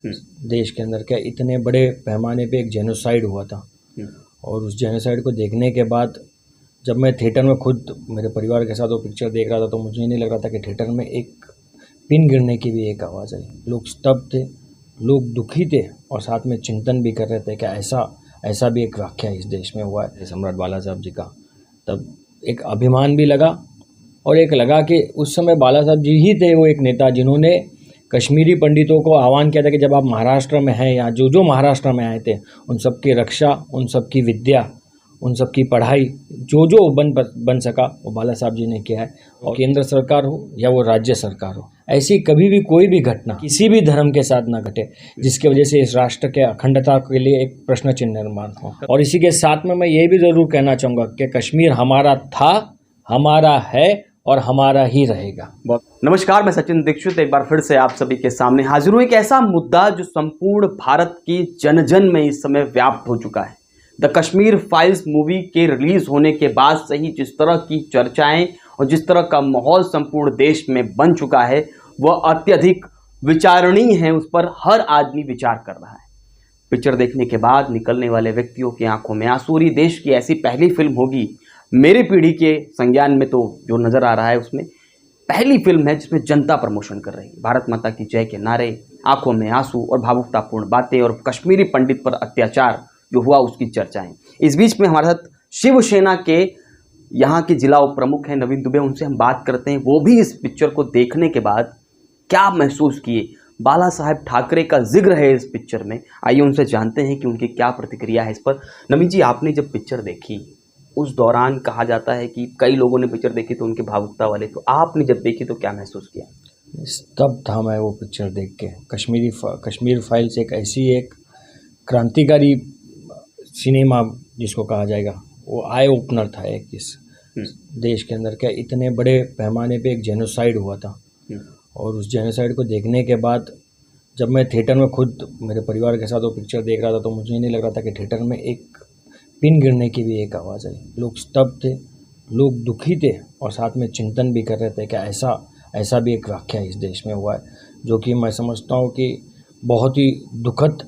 देश के अंदर क्या इतने बड़े पैमाने पे एक जेनोसाइड हुआ था। और उस जेनोसाइड को देखने के बाद जब मैं थिएटर में खुद मेरे परिवार के साथ वो पिक्चर देख रहा था तो मुझे नहीं लग रहा था कि थिएटर में एक पिन गिरने की भी एक आवाज़ आई। लोग स्तब्ध थे, लोग दुखी थे और साथ में चिंतन भी कर रहे थे कि ऐसा भी एक वाक़या इस देश में हुआ है सम्राट बाला साहब जी का। तब एक अभिमान भी लगा और एक लगा कि उस समय बाला साहब जी ही थे वो एक नेता जिन्होंने कश्मीरी पंडितों को आह्वान किया था कि जब आप महाराष्ट्र में हैं या जो महाराष्ट्र में आए थे उन सब की रक्षा, उन सब की विद्या, उन सब की पढ़ाई जो बन सका वो बाला साहब जी ने किया है। और केंद्र सरकार हो या वो राज्य सरकार हो, ऐसी कभी भी कोई भी घटना किसी भी धर्म के साथ ना घटे जिसकी वजह से इस राष्ट्र के अखंडता के लिए एक प्रश्न चिन्ह निर्माण हो। और इसी के साथ में मैं ये भी ज़रूर कहना चाहूँगा कि कश्मीर हमारा था, हमारा है और हमारा ही रहेगा। नमस्कार, मैं सचिन दीक्षित एक बार फिर से आप सभी के सामने हाजिर हूँ। एक ऐसा मुद्दा जो संपूर्ण भारत की जन जन में इस समय व्याप्त हो चुका है। द कश्मीर फाइल्स मूवी के रिलीज होने के बाद से ही जिस तरह की चर्चाएं और जिस तरह का माहौल संपूर्ण देश में बन चुका है वह अत्यधिक विचारणीय है। उस पर हर आदमी विचार कर रहा है। पिक्चर देखने के बाद निकलने वाले व्यक्तियों की आंखों में आंसू। देश की ऐसी पहली फिल्म होगी मेरी पीढ़ी के संज्ञान में तो जो नज़र आ रहा है उसमें पहली फिल्म है जिसमें जनता प्रमोशन कर रही है। भारत माता की जय के नारे, आंखों में आंसू और भावुकतापूर्ण बातें और कश्मीरी पंडित पर अत्याचार जो हुआ उसकी चर्चाएं। इस बीच में हमारे साथ शिवसेना के यहाँ के जिला उप प्रमुख हैं नवीन दुबे, उनसे हम बात करते हैं। वो भी इस पिक्चर को देखने के बाद क्या महसूस किए। बाला साहेब ठाकरे का जिक्र है इस पिक्चर में, आइए उनसे जानते हैं कि उनकी क्या प्रतिक्रिया है इस पर। नवीन जी, आपने जब पिक्चर देखी उस दौरान कहा जाता है कि कई लोगों ने पिक्चर देखी तो उनके भावुकता वाले, तो आपने जब देखी तो क्या महसूस किया? तब था मैं वो पिक्चर देख के। कश्मीर फाइल्स एक ऐसी एक क्रांतिकारी सिनेमा जिसको कहा जाएगा, वो आई ओपनर था एक इस देश के अंदर क्या इतने बड़े पैमाने पे एक जेनोसाइड हुआ था। और उस जेनोसाइड को देखने के बाद जब मैं थिएटर में खुद मेरे परिवार के साथ वो पिक्चर देख रहा था तो मुझे नहीं लग रहा था कि थिएटर में एक पिन गिरने की भी एक आवाज़ आई। लोग स्तब्ध थे, लोग दुखी थे और साथ में चिंतन भी कर रहे थे कि ऐसा भी एक वाक़या इस देश में हुआ है जो कि मैं समझता हूँ कि बहुत ही दुखद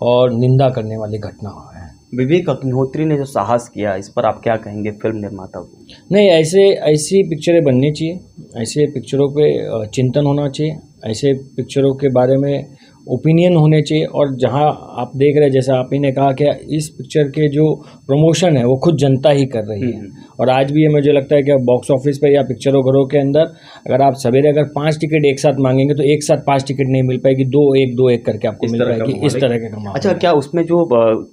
और निंदा करने वाली घटना है। विवेक अग्निहोत्री ने जो साहस किया, इस पर आप क्या कहेंगे फिल्म निर्माता को? नहीं, ऐसी पिक्चरें बननी चाहिए, ऐसे पिक्चरों पे चिंतन होना चाहिए, ऐसे पिक्चरों के बारे में ओपिनियन होने चाहिए। और जहां आप देख रहे हैं, जैसा आप ही ने कहा कि इस पिक्चर के जो प्रमोशन है वो खुद जनता ही कर रही है। और आज भी ये मुझे लगता है कि बॉक्स ऑफिस पे या पिक्चरों घरों के अंदर अगर आप सवेरे अगर 5 टिकट एक साथ मांगेंगे तो एक साथ 5 टिकट नहीं मिल पाएगी, 2-1 करके आपको मिल पाएगी। इस तरह के कमाल। अच्छा, क्या उसमें जो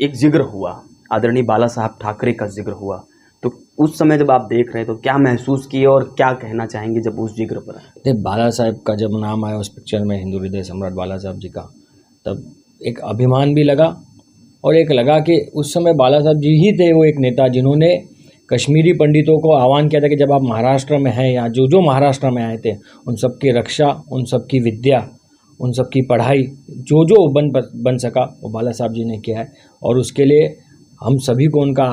एक जिक्र हुआ, आदरणीय बाला साहब ठाकरे का जिक्र हुआ, तो उस समय जब आप देख रहे हैं तो क्या महसूस किए और क्या कहना चाहेंगे जब उस जिक्र पर? देखिए, बाला साहब का जब नाम आया उस पिक्चर में, हिंदू हृदय सम्राट बाला साहब जी का, तब एक अभिमान भी लगा और एक लगा कि उस समय बाला साहब जी ही थे वो एक नेता जिन्होंने कश्मीरी पंडितों को आह्वान किया था कि जब आप महाराष्ट्र में हैं या जो महाराष्ट्र में आए थे उन सब की रक्षा, उन सब की विद्या, उन सब की पढ़ाई जो बन सका वो बाला साहब जी ने किया है। और उसके लिए हम सभी को उनका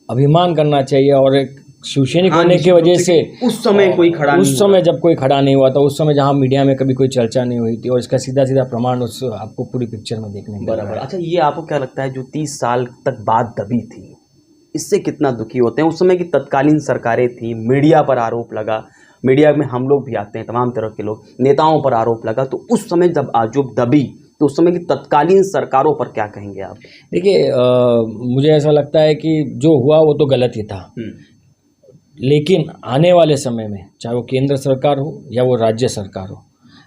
अभिमान करना चाहिए। और एक शिवसैनिक होने की वजह से उस समय जब कोई खड़ा नहीं हुआ था, उस समय जहां मीडिया में कभी कोई चर्चा नहीं हुई थी, और इसका सीधा प्रमाण उस आपको पूरी पिक्चर में देखने को बराबर। अच्छा, ये आपको क्या लगता है जो 30 साल तक बात दबी थी, इससे कितना दुखी होते हैं? उस समय की तत्कालीन सरकारें थी, मीडिया पर आरोप लगा, मीडिया में हम लोग भी आते हैं, तमाम तरह के लोग, नेताओं पर आरोप लगा, तो उस समय जब आजूब दबी तो उस समय की तत्कालीन सरकारों पर क्या कहेंगे आप? देखिए, मुझे ऐसा लगता है कि जो हुआ वो तो गलत ही था, लेकिन आने वाले समय में चाहे वो केंद्र सरकार हो या वो राज्य सरकार हो,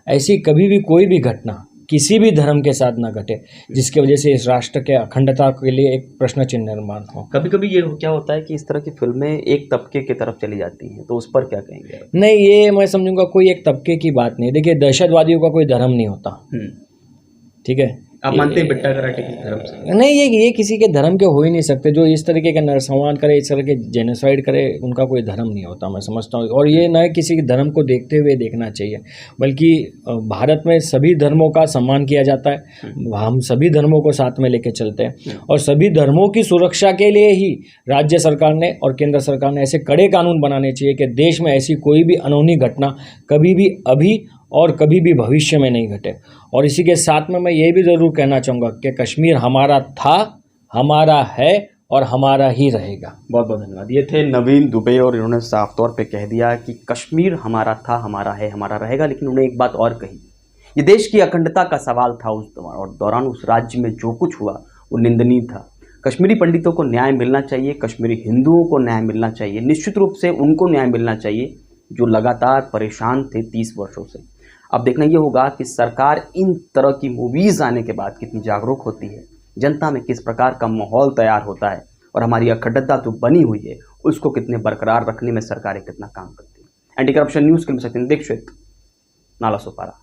ऐसी कभी भी कोई भी घटना किसी भी धर्म के साथ ना घटे जिसकी वजह से इस राष्ट्र के अखंडता के लिए एक प्रश्न चिन्ह निर्माण हो। कभी कभी ये क्या होता है कि इस तरह की फिल्में एक तबके की तरफ चली जाती हैं, तो उस पर क्या कहेंगे? नहीं, ये मैं समझूंगा कोई एक तबके की बात नहीं। देखिए, दहशतवादियों का कोई धर्म नहीं होता, ठीक है। आप मानते हैं बिट्टा कराटे के धर्म से? नहीं, ये किसी के धर्म के हो ही नहीं सकते। जो इस तरीके का नरसंहार करे, इस तरह के जेनोसाइड करे, उनका कोई धर्म नहीं होता, मैं समझता हूँ। और ये न किसी के धर्म को देखते हुए देखना चाहिए, बल्कि भारत में सभी धर्मों का सम्मान किया जाता है। हम सभी धर्मों को साथ में लेके चलते हैं और सभी धर्मों की सुरक्षा के लिए ही राज्य सरकार ने और केंद्र सरकार ने ऐसे कड़े कानून बनाने चाहिए कि देश में ऐसी कोई भी अनहोनी घटना कभी भी अभी और कभी भी भविष्य में नहीं घटे। और इसी के साथ में मैं ये भी ज़रूर कहना चाहूँगा कि कश्मीर हमारा था, हमारा है और हमारा ही रहेगा। बहुत बहुत धन्यवाद। ये थे नवीन दुबे और इन्होंने साफ तौर पे कह दिया कि कश्मीर हमारा था, हमारा है, हमारा रहेगा। लेकिन उन्होंने एक बात और कही, ये देश की अखंडता का सवाल था उस दौरान उस राज्य में जो कुछ हुआ वो निंदनीय था। कश्मीरी पंडितों को न्याय मिलना चाहिए, कश्मीरी हिंदुओं को न्याय मिलना चाहिए, निश्चित रूप से उनको न्याय मिलना चाहिए जो लगातार परेशान थे 30 वर्षों से। अब देखना ये होगा कि सरकार इन तरह की मूवीज़ आने के बाद कितनी जागरूक होती है, जनता में किस प्रकार का माहौल तैयार होता है और हमारी अखंडता जो बनी हुई है उसको कितने बरकरार रखने में सरकारें कितना काम करती है। एंटी करप्शन न्यूज़ के लिए सचिन दीक्षित, नालासोपारा।